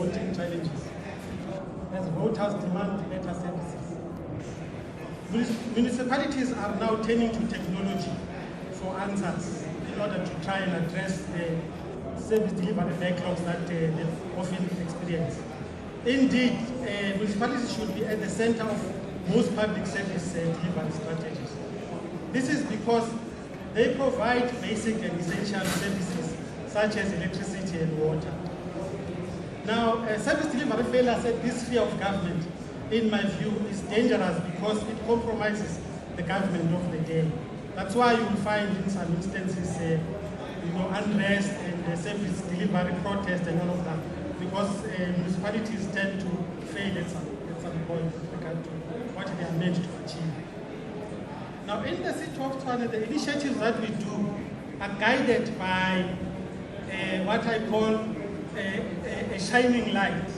voting challenges as voters demand better services. Municipalities are now turning to technology for answers in order to try and address the service delivery backlogs that they often experience. Indeed, municipalities should be at the center of most public service delivery strategies. This is because they provide basic and essential services such as electricity and water. Now, service delivery failures at this sphere of government, in my view, is dangerous because it compromises the government of the day. That's why you will find in some instances, unrest and service delivery protest and all of that, because municipalities tend to fail at some point with regard to what they are meant to achieve. Now, in the city of Tshwane, the initiatives that we do are guided by what I call a shining light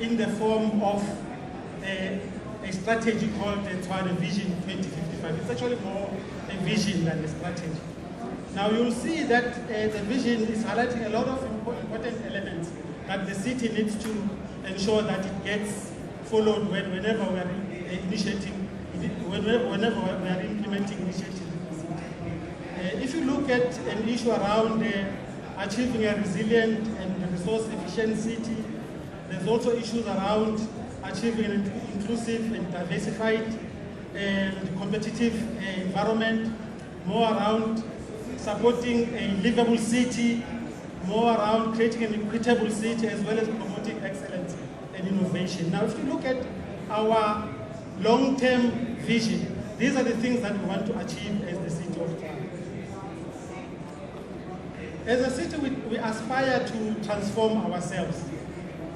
in the form of a strategy called the Tshwane Vision 2055. It's actually more a vision than a strategy. Now you'll see that the vision is highlighting a lot of important elements that the city needs to ensure that it gets followed whenever we are initiating, whenever we are implementing initiatives in the city. If you look at an issue around achieving a resilient and resource-efficient city, there's also issues around achieving an inclusive and diversified and competitive environment, more around supporting a livable city, more around creating an equitable city, as well as promoting excellence and innovation. Now, if you look at our long-term vision, these are the things that we want to achieve as the city of Tshwane. As a city, we aspire to transform ourselves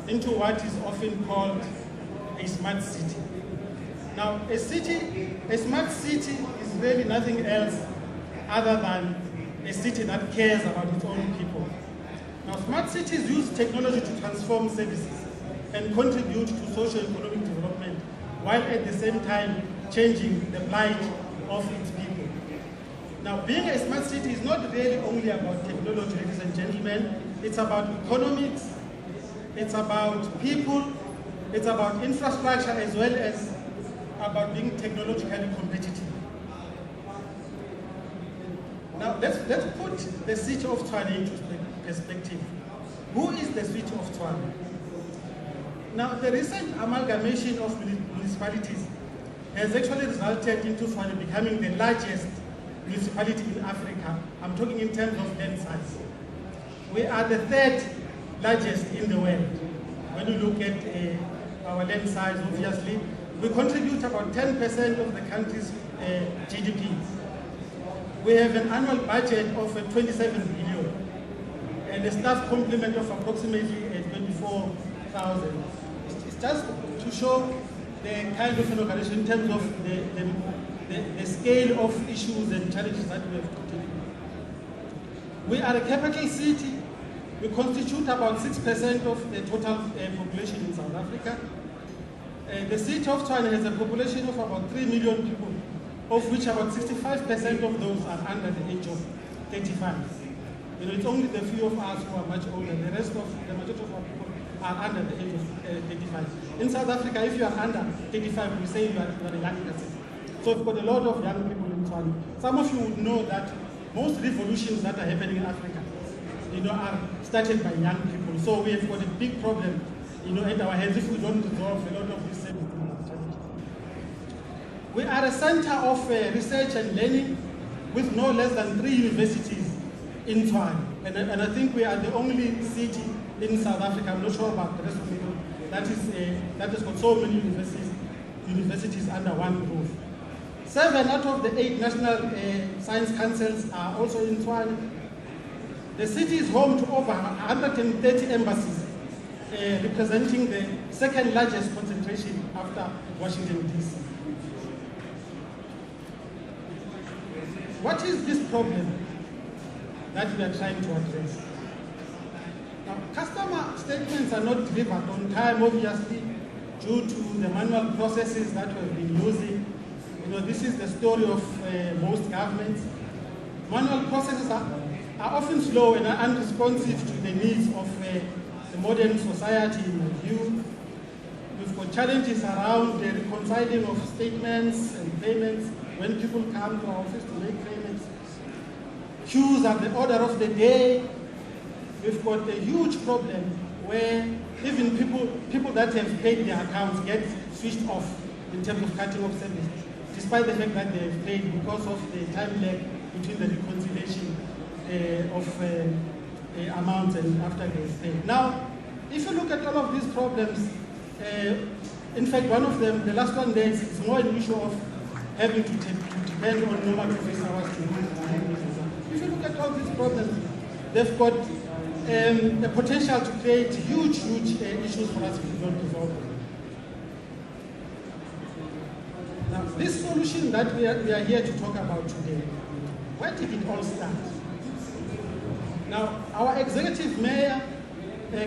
into what is often called a smart city. Now, a smart city is really nothing else other than a city that cares about its own people. Now, smart cities use technology to transform services and contribute to socio-economic development, while at the same time changing the plight of its people. Now, being a smart city is not really only about technology, ladies and gentlemen. It's about economics, it's about people, it's about infrastructure, as well as about being technologically competitive. Now, let's put the city of Tshwane into perspective. Who is the city of Tshwane? Now, the recent amalgamation of municipalities has actually resulted into Tshwane becoming the largest municipality in Africa. I'm talking in terms of land size. We are the third largest in the world. When you look at our land size, obviously, we contribute about 10% of the country's GDP. We have an annual budget of 27 billion and a staff complement of approximately 24,000. It's just to show the kind of an organization in terms of the scale of issues and challenges that we have to deal with. We are a capital city. We constitute about 6% of the total population in South Africa. The city of Tshwane has a population of about 3 million people, of which about 65% of those are under the age of 35. It's only the few of us who are much older. The majority of our people are under the age of 35. In South Africa, if you are under 35, we say you are a young person. So we've got a lot of young people in Tshwane. Some of you would know that most revolutions that are happening in Africa, are started by young people. So we have got a big problem, at our hands if we don't resolve a lot of these service challenges. We are a center of research and learning with no less than 3 universities in Tshwane. And I think we are the only city in South Africa, I'm not sure about the rest of the world, that has got so many universities under one roof. 7 out of the 8 national science councils are also in Tshwane. The city is home to over 130 embassies, representing the second largest concentration after Washington, D.C. What is this problem that we are trying to address? Now, customer statements are not delivered on time, obviously, due to the manual processes that we have been using. This is the story of most governments. Manual processes are often slow and are unresponsive to the needs of the modern society in my view. We've got challenges around the reconciling of statements and payments when people come to our office to make payments. Queues are the order of the day. We've got a huge problem where even people that have paid their accounts get switched off in terms of cutting off service, despite the fact that they have paid because of the time lag between the reconciliation of amounts and after they've paid. Now, if you look at all of these problems, in fact, one of them, the last one there, is more an issue of having to depend on normal office hours to do business. If you look at all these problems, they've got the potential to create huge issues for us if we don't resolve them. Now, this solution that we are here to talk about today, where did it all start? Now, our executive mayor,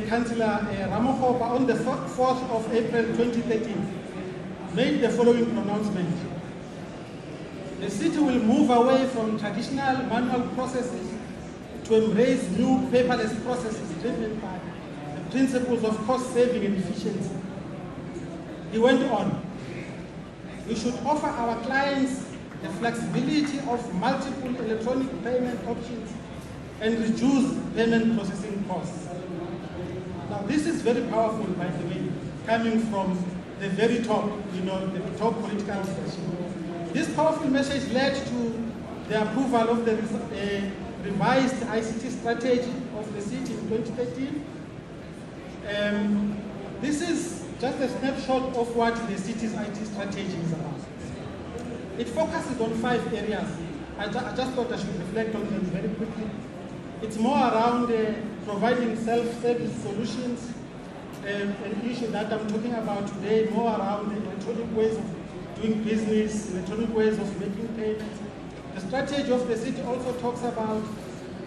Councillor Ramokgopa, on the 4th of April 2013, made the following pronouncement. The city will move away from traditional manual processes to embrace new paperless processes driven by the principles of cost saving and efficiency. He went on. We should offer our clients the flexibility of multiple electronic payment options and reduce payment processing costs. Now, this is very powerful, by the way, coming from the very top, the top political leadership. This powerful message led to the approval of the revised ICT strategy of the city in 2013. This is just a snapshot of what the city's IT strategy is about. It focuses on 5 areas. I just thought I should reflect on them very quickly. It's more around providing self-service solutions, an issue that I'm talking about today, more around the electronic ways of doing business, electronic ways of making payments. The strategy of the city also talks about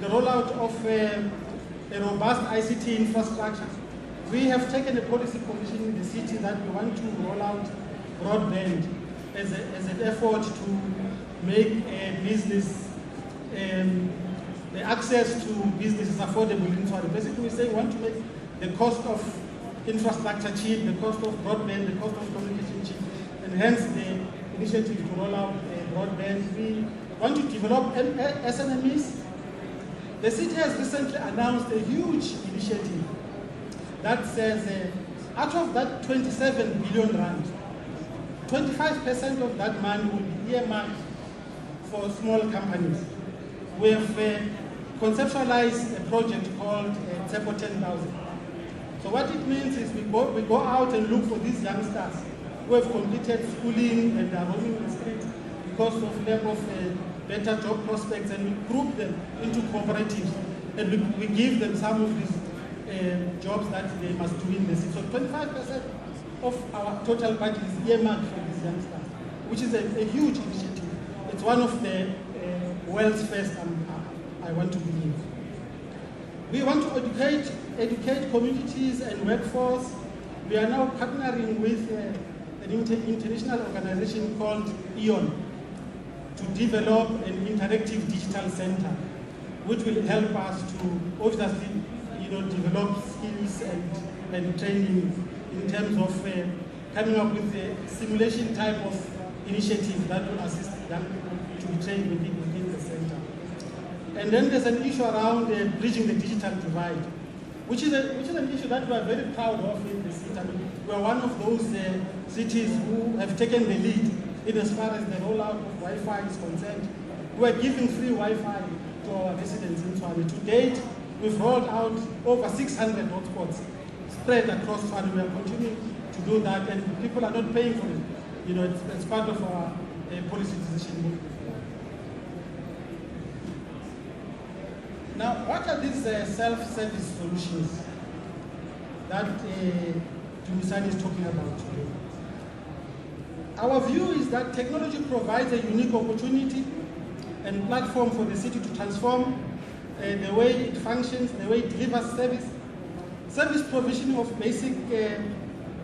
the rollout of a robust ICT infrastructure. We have taken a policy position in the city that we want to roll out broadband as an effort to make business, the access to business is affordable in Tshwane. Basically, we say we want to make the cost of infrastructure cheap, the cost of broadband, the cost of communication cheap, and hence the initiative to roll out broadband. We want to develop SMEs. The city has recently announced a huge initiative that says out of that 27 billion rand, 25% of that money will be earmarked for small companies. We have conceptualized a project called Tsepo 10,000. So what it means is we go out and look for these youngsters who have completed schooling and are roaming the street because of lack of better job prospects, and we group them into cooperatives, and we give them some of these jobs that they must do in the city. So 25% of our total budget is earmarked for these youngsters, which is a huge initiative. It's one of the world's first, I want to believe. We want to educate communities and workforce. We are now partnering with an international organization called EON to develop an interactive digital center, which will help us to obviously develop skills and training in terms of coming up with a simulation type of initiative that will assist young people to be trained within the center. And then there's an issue around bridging the digital divide, which is an issue that we are very proud of in the city. I mean, we are one of those cities who have taken the lead in as far as the rollout of Wi-Fi is concerned. We are giving free Wi-Fi to our residents in Tshwane. To date, we've rolled out over 600 hotspots spread across Tshwane. We are continuing to do that, and people are not paying for it. It's part of our policy decision movement. Now, what are these self-service solutions that Dumisani is talking about today? Our view is that technology provides a unique opportunity and platform for the city to transform the way it functions, the way it delivers service. Service provision of basic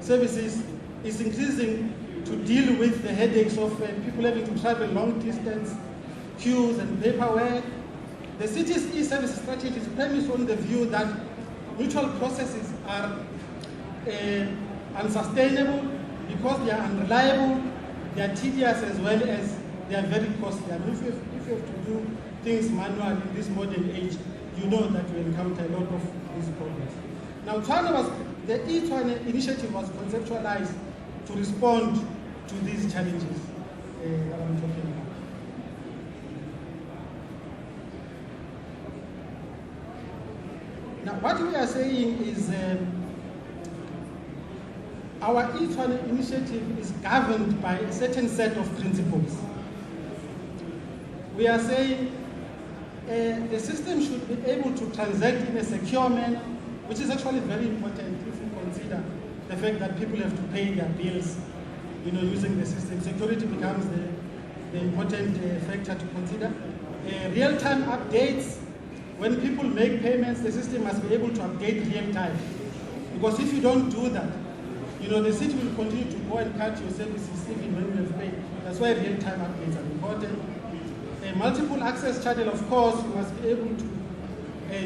services is increasing to deal with the headaches of people having to travel long distance, queues and paperwork. The city's e-service strategy is premised on the view that mutual processes are unsustainable because they are unreliable, they are tedious, as well as they are very costly. I mean, if you have to do things manually in this modern age, you know that you encounter a lot of these problems. Now, the Tshwane initiative was conceptualized to respond to these challenges that I'm talking about. Now, what we are saying is our Tshwane initiative is governed by a certain set of principles. We are saying the system should be able to transact in a secure manner, which is actually very important if you consider the fact that people have to pay their bills, using the system. Security becomes the important factor to consider. Real-time updates. When people make payments, the system must be able to update real-time. Because if you don't do that, the city will continue to go and cut your services even when you have paid. That's why real-time updates are important. A multiple access channel, of course, you must be able to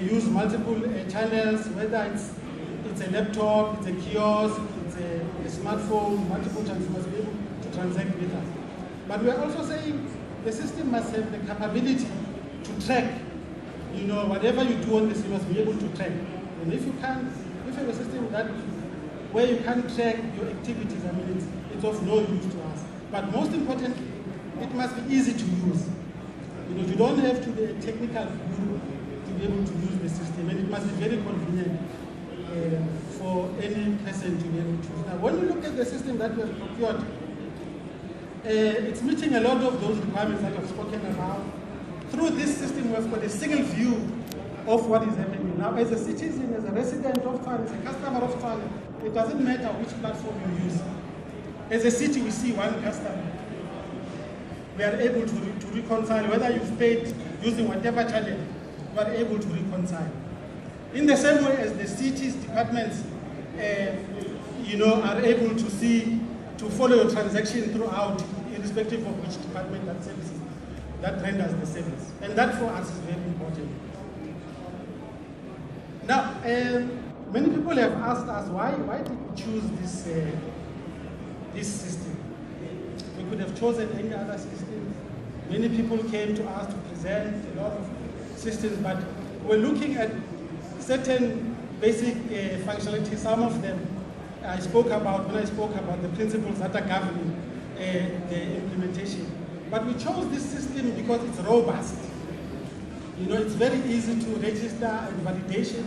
use multiple channels, whether it's a laptop, it's a kiosk, it's a smartphone, multiple channels, you must be able to transact with us. But we are also saying the system must have the capability to track. Whatever you do on this, you must be able to track. And if you have a system where you can't track your activities, I mean, it's of no use to us. But most importantly, it must be easy to use. You don't have to be a technical guru to be able to use the system, and it must be very convenient for any person to be able to use. Now, when you look at the system that we have procured, it's meeting a lot of those requirements that I've spoken about. Through this system, we've got a single view of what is happening. Now, as a citizen, as a resident of Tshwane, as a customer of Tshwane, it doesn't matter which platform you use. As a city, we see one customer. We are able to reconcile, whether you've paid using whatever channel, we are able to reconcile. In the same way as the city's departments, are able to follow your transaction throughout, irrespective of which department that renders the service. And that for us is very important. Now, many people have asked us why did we choose this system? We could have chosen any other system. Many people came to us to present a lot of systems, but we're looking at certain basic functionalities. Some of them when I spoke about the principles that are governing the implementation. But we chose this system because it's robust. It's very easy to register and validation,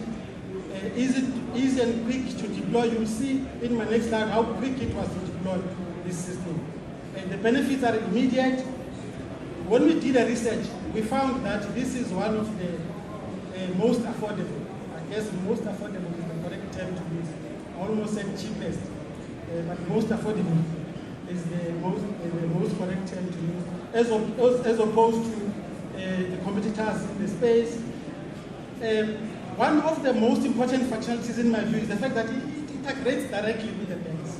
easy and quick to deploy. You'll see in my next slide how quick it was to deploy this system. And the benefits are immediate. When we did a research, we found that this is one of the most affordable. I guess most affordable is the correct term to use. I almost said cheapest, but most affordable is the most correct term to use, as opposed to the competitors in the space. One of the most important functionalities in my view is the fact that it integrates directly with the banks.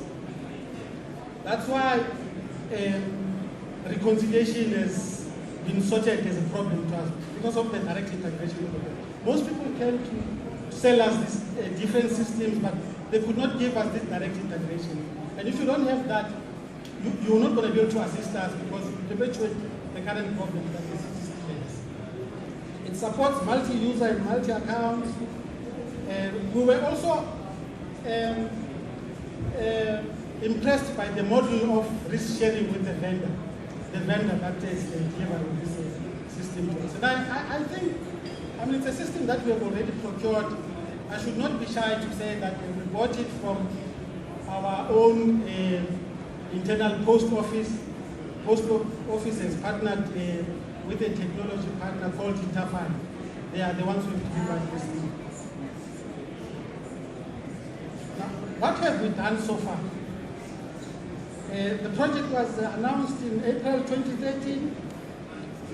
That's why reconciliation has been sorted as a problem to us, because of the direct integration with the bank. Most people came to sell us these different systems, but they could not give us this direct integration. And if you don't have that, you're not going to be able to assist us, because you perpetuate the current problem that the system has. It supports multi-user and multi-accounts. We were also impressed by the model of risk sharing with the vendor that is delivering this system to us. And I think, it's a system that we have already procured. I should not be shy to say that we bought it from our own internal post office. Post office has partnered with a technology partner called Interfund. They are the ones who delivered this thing. Now, what have we done so far? The project was announced in April 2013.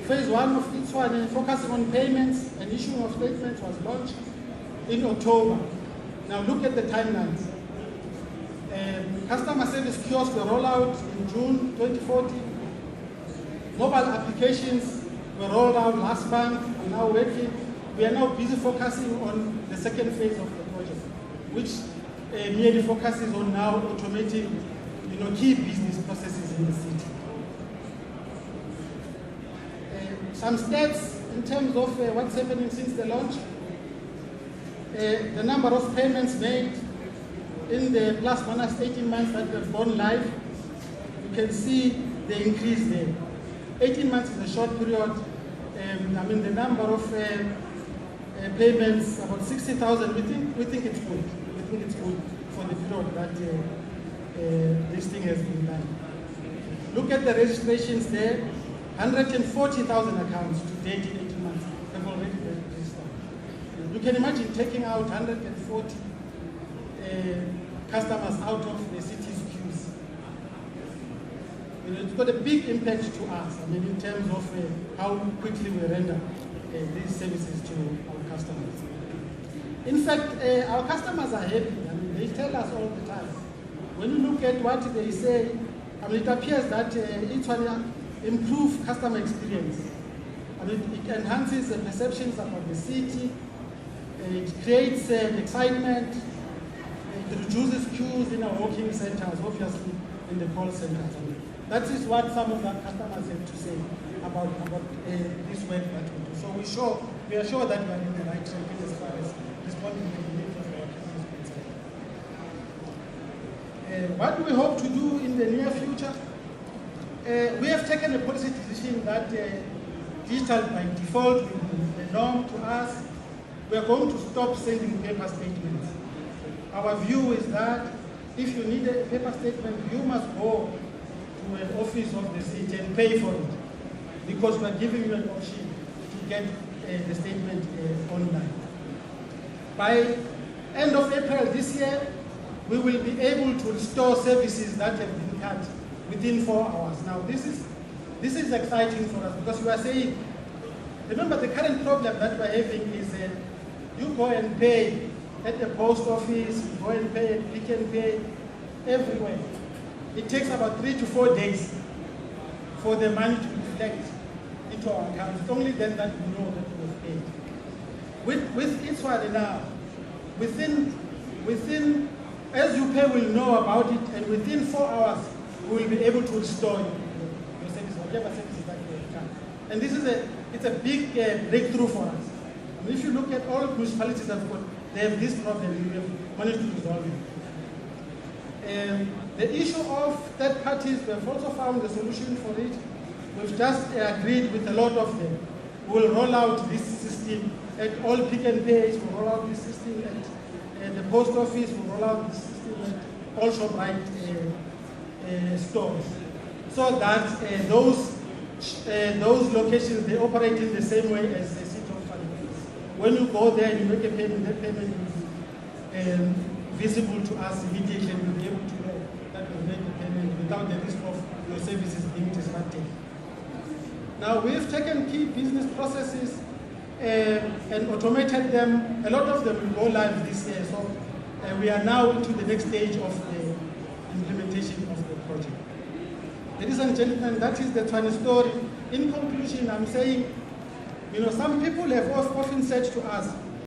Phase 1 of Tshwane, focusing on payments and issuing of statements, was launched in October. Now look at the timelines. Customer service kiosks were rolled out in June 2014. Mobile applications were rolled out last month. We're now working. We are now busy focusing on the second phase of the project. which merely focuses on now automating, key business processes in the city. Some stats in terms of what's happening since the launch. The number of payments made in the plus minus 18 months that have gone live, you can see the increase there. 18 months is a short period. The number of payments, about 60,000, we think it's good. We think it's good for the period that this thing has been done. Look at the registrations there. 140,000 accounts to date in 18 months have already been registered. You can imagine taking out 140 customers out of the city's queues. It's got a big impact to us, in terms of how quickly we render these services to our customers. In fact, our customers are happy. They tell us all the time. When you look at what they say, it appears that each one improves customer experience. It enhances the perceptions about the city. It creates excitement. It reduces queues in our walking centers, obviously in the call centers. That is what some of our customers have to say about this work that we do. So we are sure that we are in the right track as far as responding to the needs of our customers concerned. What do we hope to do in the near future? We have taken a policy decision that digital by default will be the norm to us. We are going to stop sending paper statements. Our view is that if you need a paper statement, you must go to an office of the city and pay for it, because we are giving you an option to get the statement online. By end of April this year, we will be able to restore services that have been cut within 4 hours. Now this is exciting for us, because we are saying, remember the current problem that we're having is you go and pay at the post office, you go and pay at Pick n Pay, everywhere. It takes about 3 to 4 days for the money to reflect into our accounts. It's only then that we know that it was paid. With Tshwane now, within, as you pay, we'll know about it, and within 4 hours, we will be able to restore your service, whatever services that you have done. And this is it's a big breakthrough for us. If you look at all municipalities they have this problem, we have managed to resolve it. The issue of third parties, we have also found a solution for it. We've just agreed with a lot of them. We'll roll out this system at all Pick n Pays, we'll roll out this system at the post office, we'll roll out this system at all ShopRite stores, so that those locations, they operate in the same way as the city of Tshwane. When you go there and you make a payment, that payment will be visible to us immediately, and we'll be able to know that we made the payment without the risk of your services being disrupted. Now, we've taken key business processes and automated them. A lot of them will go live this year, so we are now into the next stage of the implementation of the project. Ladies and gentlemen, that is the Tshwane story. In conclusion, I'm saying, some people have often said to us,